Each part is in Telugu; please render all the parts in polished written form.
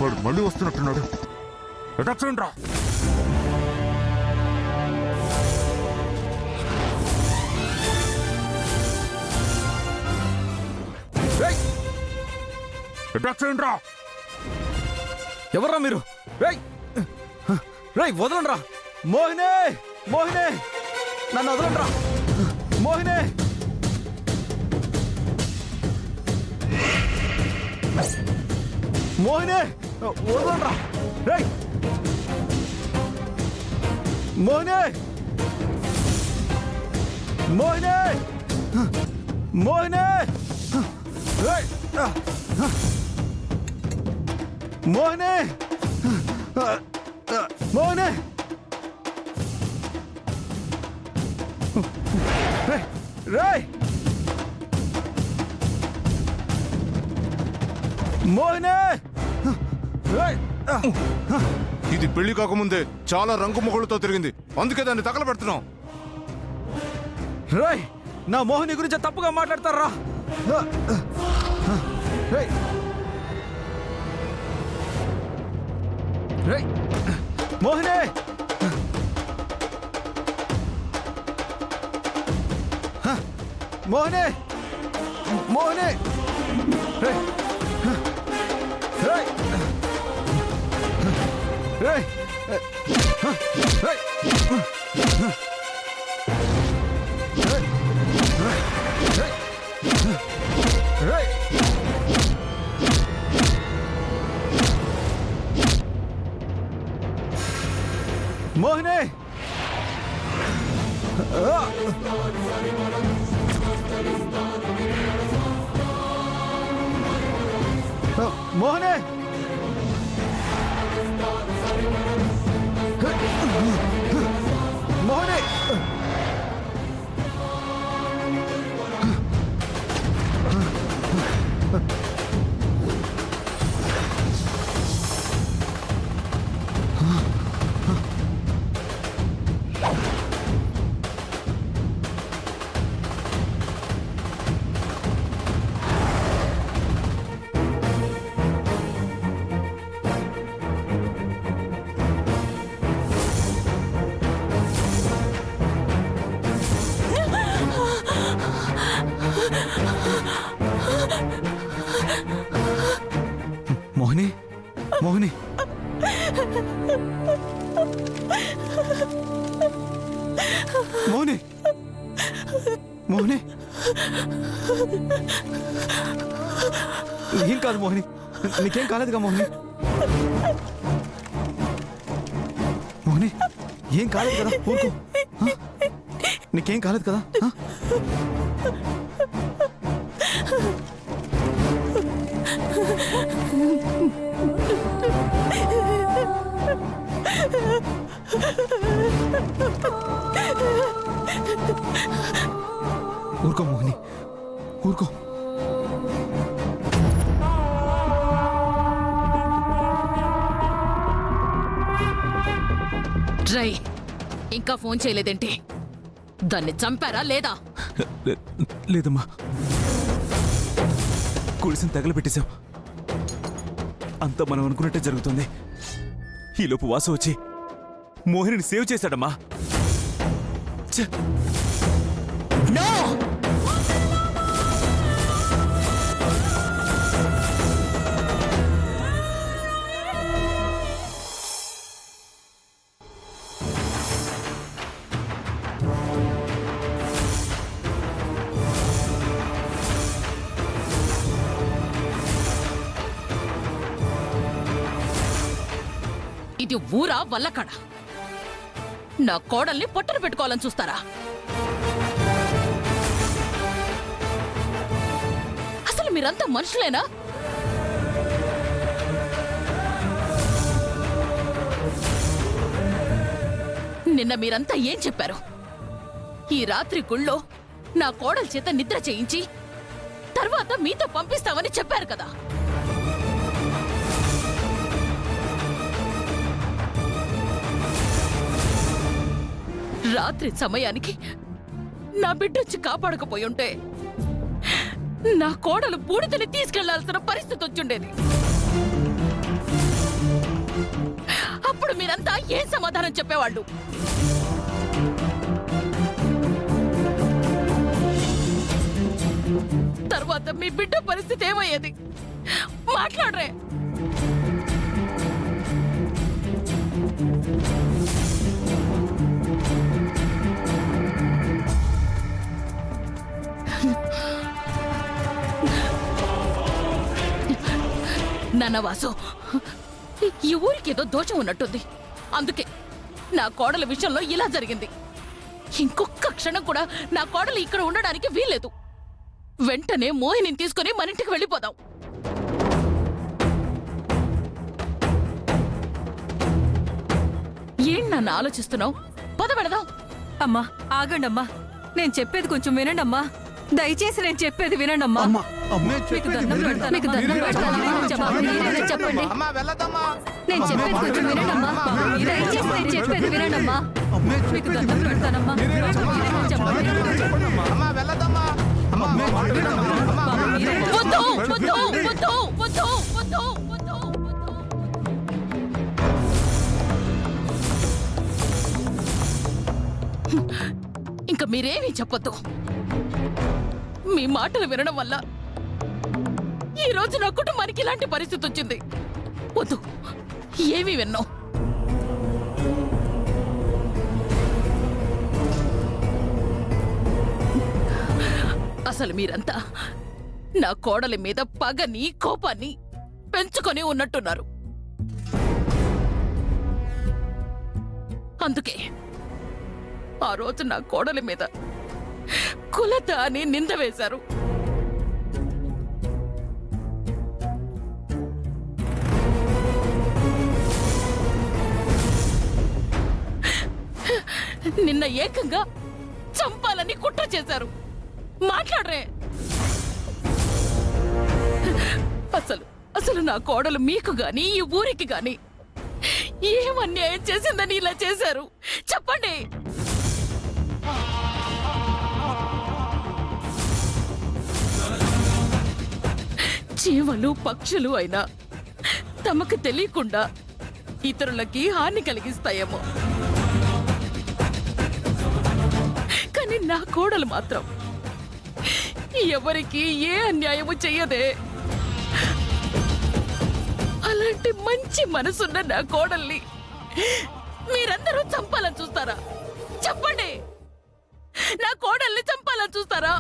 వాడు మళ్ళీ వస్తున్నట్టున్నాడు. అటాక్ చేయండి రా. అటాక్ చేయండి రా. ఎవర్రా మీరు? రేయ్ వదలండి రా. మోహిని, మోహిని, నన్ను వదలండి రా. మోహిని, మోహిని, వదలండి రా. రేయ్ మోహిని, మోహిని, మోహిని, రేయ్ మోహిని, మోహిని, రేయ్ మోహిని, రేయ్. ఇది పెళ్లి కాకముందే చాలా రంగు మొగుళ్ళతో తిరిగింది, అందుకే దాన్ని తగలబెడుతున్నాం. రేయ్ నా మోహిని గురించి తప్పుగా మాట్లాడతారా? రేయ్ రేయ్ మోహిని, మోహిని, మోహిని, రేయ్ రేయ్ రేయ్ రేయ్ మోహిని, మోహిని, మోహిని, మోహిని, మోహిని, మోహిని, మోహిని, ఏం కాదు మోహిని, నీకేం కాలేదుగా మోహిని? మోహిని ఏం కాలేదు కదా, ఊరుకో. నీకేం కాలేదు కదా? ఊరుకో మోహిని, ఊరుకో. రై ఇంకా ఫోన్ చేయలేదేంటి? దాన్ని చంపారా లేదా? లేదమ్మా, కుడిసిని తగలబెట్టేశాం. అంతా మనం అనుకున్నట్టే జరుగుతుంది. ఈలోపు వాసు వచ్చి మోహిని సేవ్ చేశాడమ్మా. నో! ఇది ఊరా వల్లకాడ? నా కోడల్ని పొట్టను పెట్టుకోవాలని చూస్తారా? అసలు మీరంతా మనుషులేనా? నిన్న మీరంతా ఏం చెప్పారు? ఈ రాత్రి గుళ్ళో నా కోడల చేత నిద్ర చేయించి తర్వాత మీతో పంపిస్తామని చెప్పారు కదా. రాత్రి సమయానికి నా బిడ్డొచ్చి కాపాడకపోయుంటే నా కోడలు బూడిదని తీసుకెళ్లాల్సిన పరిస్థితి వచ్చుండేది. అప్పుడు మీరంతా ఏం సమాధానం చెప్పేవాళ్ళు? తర్వాత మీ బిడ్డ పరిస్థితి ఏమయ్యేది? మాట్లాడరే. నాన్న వాసు, ఈ ఊరికి ఏదో దోషం ఉన్నట్టుంది. అందుకే నా కోడల విషయంలో ఇలా జరిగింది. ఇంకొక క్షణం కూడా నా కోడలు ఇక్కడ ఉండడానికి వీల్లేదు. వెంటనే మోహిని తీసుకుని మన ఇంటికి వెళ్ళిపోదాం. ఏం నన్ను ఆలోచిస్తున్నావు? పద వెళదాం. అమ్మా ఆగండమ్మా, నేను చెప్పేది కొంచెం వినండమ్మా. దయచేసి నేను చెప్పేది వినండమ్మా. మీకు దండం పెడతాను. మీకు దండం పెడతానమ్మా. మీరేనా చెప్పండి. నేను చెప్పేది కొంచెం వినండమ్మా. దయచేసి నేను చెప్పేది వినండమ్మా. మీకు దండం పెడతానమ్మా. మీరేనా చెప్పండి. వద్దు, వద్దు, వద్దు, వద్దు, వద్దు, వద్దు. ఇంకా మీరేమీ చెప్పొద్దు. మీ మాటలు వినడం వల్ల ఈ రోజు నా కుటుంబానికి ఇలాంటి పరిస్థితి వచ్చింది. వద్దు, ఏమీ విన్నావు. అసలు మీరంతా నా కోడలి మీద పగని కోపాన్ని పెంచుకొని ఉన్నట్టున్నారు. అందుకే ఆ రోజు నా కోడలి మీద కులత అని నింద వేశారు. నిన్న ఏకంగా చంపాలని కుట్ర చేశారు. మాట్లాడరే. అసలు నా కోడలు మీకు గాని ఈ ఊరికి గాని ఏం అన్యాయం చేసిందని ఇలా చేశారు? చెప్పండి. జీవలు పక్షులు అయినా తమకు తెలియకుండా ఇతరులకి హాని కలిగిస్తాయేమో, కానీ నా కోడలు మాత్రం ఎవరికి ఏ అన్యాయము చెయ్యదే. అలాంటి మంచి మనసున్న నా కోడల్ని మీరందరూ చంపాలని చూస్తారా? చెప్పండి, నా కోడల్ని చంపాలని చూస్తారా?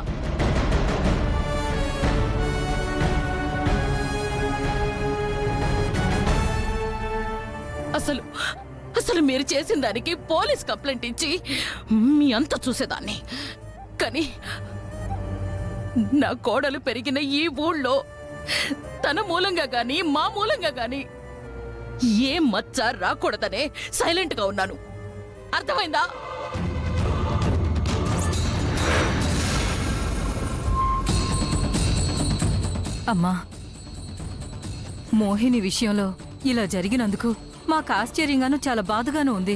అసలు మీరు చేసిన దానికి పోలీస్ కంప్లైంట్ ఇచ్చి మీ అంత చూసేదాన్ని. కానీ నా కోడలు పెరిగిన ఈ ఊళ్ళో తన మూలంగా గాని మా మూలంగా గాని ఏ మచ్చ రాకూడదనే సైలెంట్ గా ఉన్నాను. అర్థమైందా? అమ్మా, మోహిని విషయంలో ఇలా జరిగినందుకు మాకు ఆశ్చర్యంగానూ చాలా బాధగానూ ఉంది.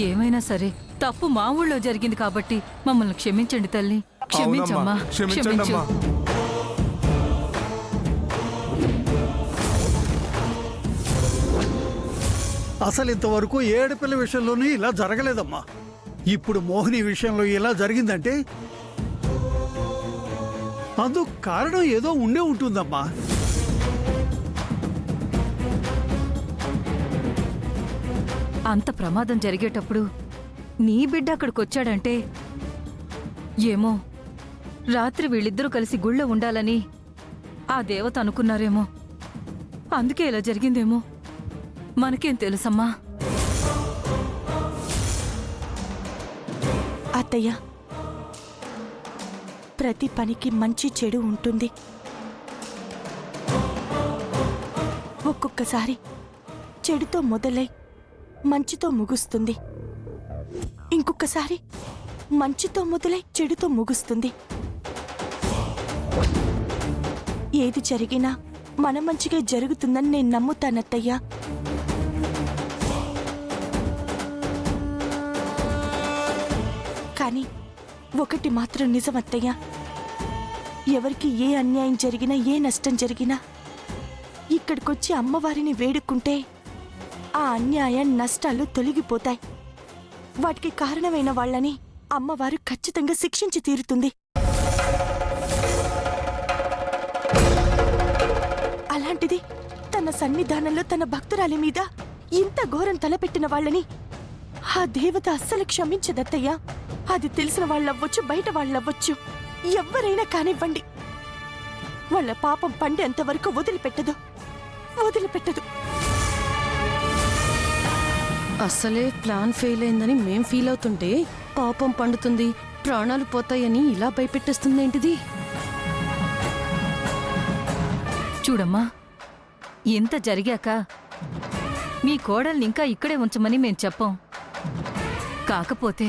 ఏమైనా సరే తప్పు మా ఊళ్ళో జరిగింది కాబట్టి మమ్మల్ని క్షమించండి తల్లి. క్షమించమ్మా, క్షమించు. అసలు ఇంతవరకు ఏడుపిల్ల విషయంలోనూ ఇలా జరగలేదమ్మా. ఇప్పుడు మోహిని విషయంలో ఇలా జరిగిందంటే అందుకు కారణం ఏదో ఉండే ఉంటుందమ్మా. అంత ప్రమాదం జరిగేటప్పుడు నీ బిడ్డ అక్కడికొచ్చాడంటే ఏమో రాత్రి వీళ్ళిద్దరూ కలిసి గుళ్ళో ఉండాలని ఆ దేవత అనుకున్నారేమో. అందుకే ఇలా జరిగిందేమో. మనకేం తెలుసమ్మా? అత్తయ్య, ప్రతి పనికి మంచి చెడు ఉంటుంది. ఒక్కొక్కసారి చెడుతో మొదలై మంచితో ముగుస్తుంది. ఇంకొకసారి మంచితో మొదలై చెడుతో ముగుస్తుంది. ఏది జరిగినా మన మంచిగా జరుగుతుందని నేను నమ్ముతానత్తయ్యా. కానీ ఒకటి మాత్రం నిజమత్తయ్యా, ఎవరికి ఏ అన్యాయం జరిగినా ఏ నష్టం జరిగినా ఈ ఇక్కడికొచ్చి అమ్మవారిని వేడుకుంటే ఆ అన్యాయం నష్టాలు తొలగిపోతాయి. వాటికి కారణమైన వాళ్ళని అమ్మవారు ఖచ్చితంగా శిక్షించి తీరుతుంది. అలాంటిది తన సన్నిధానంలో తన భక్తురాలి మీద ఇంత ఘోరం తలపెట్టిన వాళ్ళని ఆ దేవత అస్సలు క్షమించదత్తయ్యా. అది తెలిసిన వాళ్ళవ్వచ్చు, బయట వాళ్ళవ్వచ్చు, ఎవ్వరైనా కానివ్వండి, వాళ్ళ పాపం పండేంతవరకు వదిలిపెట్టదు. అసలే ప్లాన్ ఫెయిల్ అయిందని మేం ఫీల్ అవుతుంటే పాపం పండుతుంది, ప్రాణాలు పోతాయని ఇలా భయపెట్టేస్తుందేంటిది? చూడమ్మా, ఇంత జరిగాక మీ కోడల్ని ఇంకా ఇక్కడే ఉంచమని మేం చెప్పం. కాకపోతే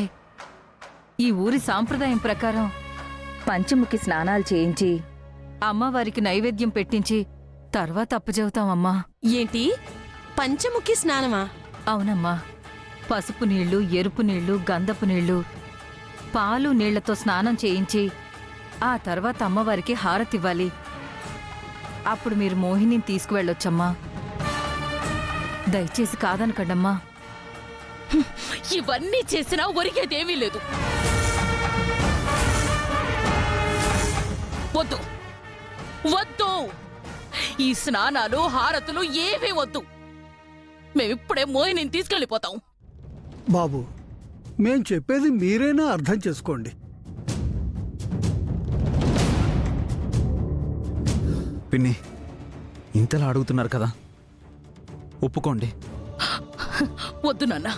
ఈ ఊరి సాంప్రదాయం ప్రకారం పంచముఖి స్నానాలు చేయించి అమ్మవారికి నైవేద్యం పెట్టించి తర్వాత అప్పచెబుతామమ్మా. ఏంటి పంచముఖి స్నానమా? అవునమ్మా, పసుపు నీళ్లు, ఎరుపు నీళ్లు, గంధపు నీళ్లు, పాలు నీళ్లతో స్నానం చేయించి ఆ తర్వాత అమ్మవారికి హారతివ్వాలి. అప్పుడు మీరు మోహినిని తీసుకువెళ్ళొచ్చమ్మా. దయచేసి కాదనకండమ్మా. ఇవన్నీ చేసినా ఒరిగేదేమీ లేదు. వద్దు వద్దు, ఈ స్నానాలు హారతులు ఏవీ వద్దు. మేమిప్పుడే మోహినిని తీసుకెళ్ళిపోతాం. బాబు, మేం చెప్పేది మీరైనా అర్థం చేసుకోండి. పిన్ని, ఇంతలా అడుగుతున్నారు కదా, ఒప్పుకోండి. వద్దు నాన్న,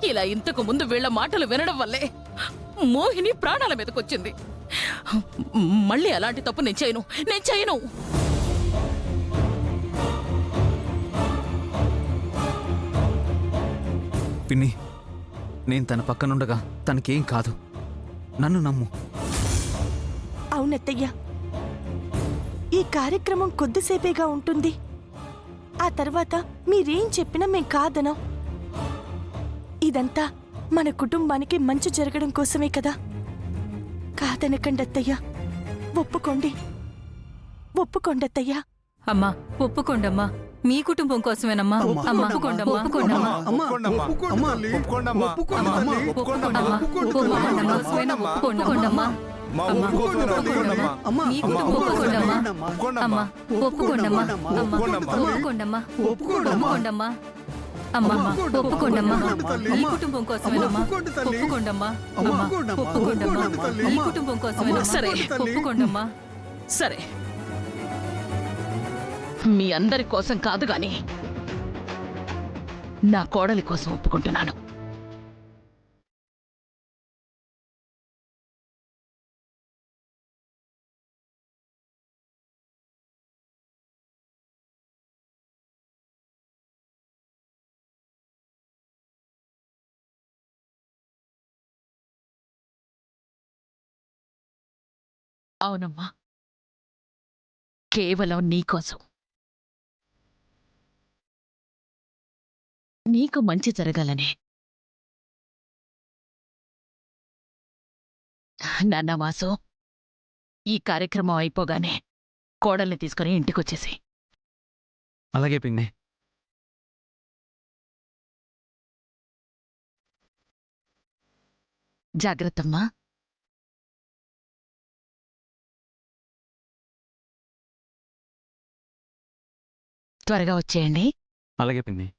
ఇలా ఇంతకు ముందు వీళ్ళ మాటలు వినడం వల్లే మోహిని ప్రాణాల మీదకొచ్చింది. మళ్ళీ అలాంటి తప్పు నేను చేయను. పిన్ని, నేను తన పక్కనుండగా తనకేం కాదు. నన్ను నమ్ము. అవునత్తయ్యా, ఈ కార్యక్రమం కొద్దిసేపేగా ఉంటుంది. ఆ తర్వాత మీరేం చెప్పినా మేం కాదనం. ఇదంతా మన కుటుంబానికి మంచి జరగడం కోసమే కదా. కాదనకండి అత్తయ్యా, ఒప్పుకోండి అత్తయ్యా. అమ్మా, ఒప్పుకోండమ్మా. మీ కుటుంబం కోసమేనమ్మా. అమ్మా, ఒప్పుకోండమ్మా. ఒప్పుకోండమ్మా. ఒప్పుకోండమ్మా. అమ్మా, మీ కుటుంబం ఒప్పుకోండమ్మా. అమ్మా, ఒప్పుకోండమ్మా. అమ్మా, ఒప్పుకోండమ్మా. ఒప్పుకోండమ్మా. అమ్మా, ఒప్పుకోండమ్మా. మీ కుటుంబం కోసమేనమ్మా. ఒప్పుకోండమ్మా. అమ్మా, ఒప్పుకోండమ్మా. మీ కుటుంబం కోసమేనమ్మా. సరే. ఒప్పుకోండమ్మా. సరే, మీ అందరి కోసం కాదు గాని నా కోడలి కోసం ఒప్పుకుంటున్నాను. అవునమ్మా, కేవలం నీకోసం. నీకు మంచి జరగాలనే. నాన్న వాసు, ఈ కార్యక్రమం అయిపోగానే కోడల్ని తీసుకుని ఇంటికొచ్చేసి. అలాగే పిన్ని. జాగ్రత్తమ్మా. త్వరగా వచ్చేయండి. అలాగే పిన్ని.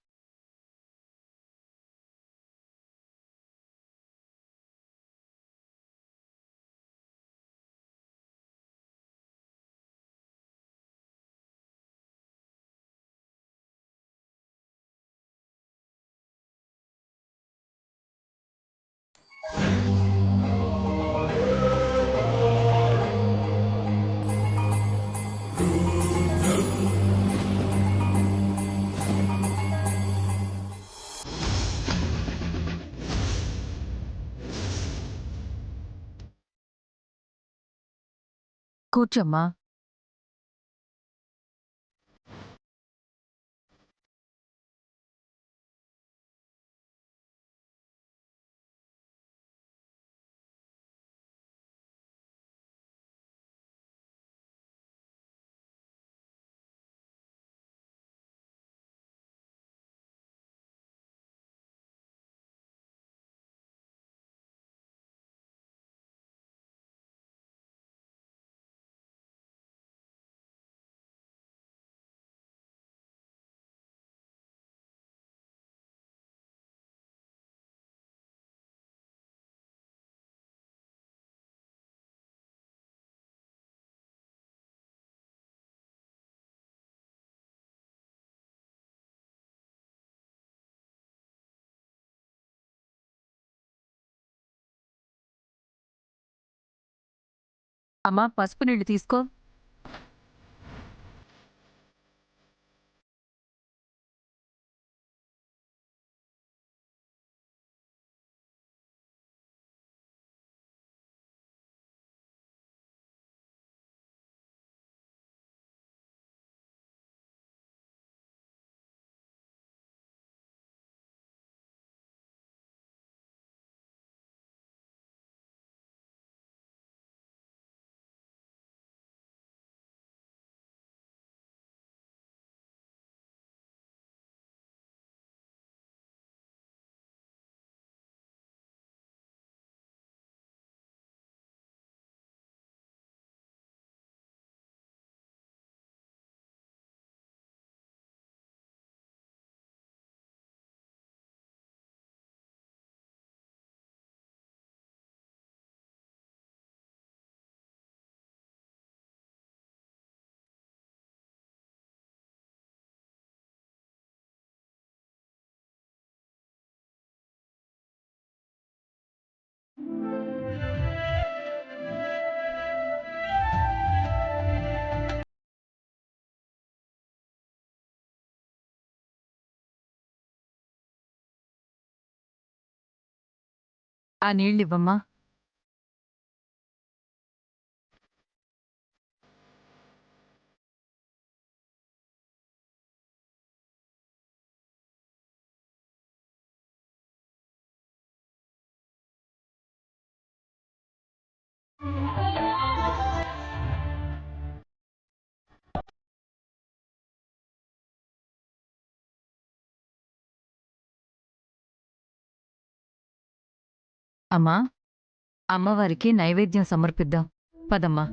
కూర్చోమ్మా. అమ్మా పసుపు నీళ్ళు తీసుకో. ఆ నీళ్ళు ఇవ్వమ్మా. అమ్మా, అమ్మవారికి నైవేద్యం సమర్పిద్దాం. పదమ్మా.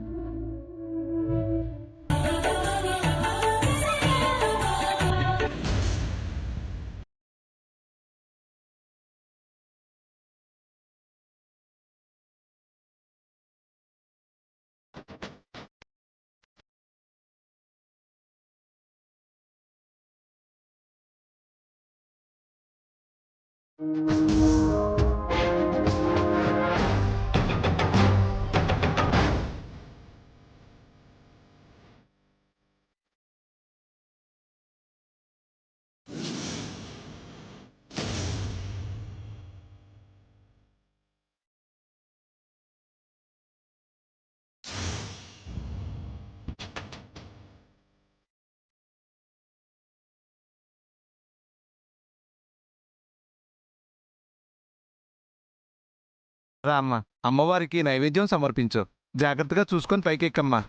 రామ్మా, అమ్మవారికి నైవేద్యం సమర్పించు. జాగ్రత్తగా చూసుకొని పైకెక్కమ్మా.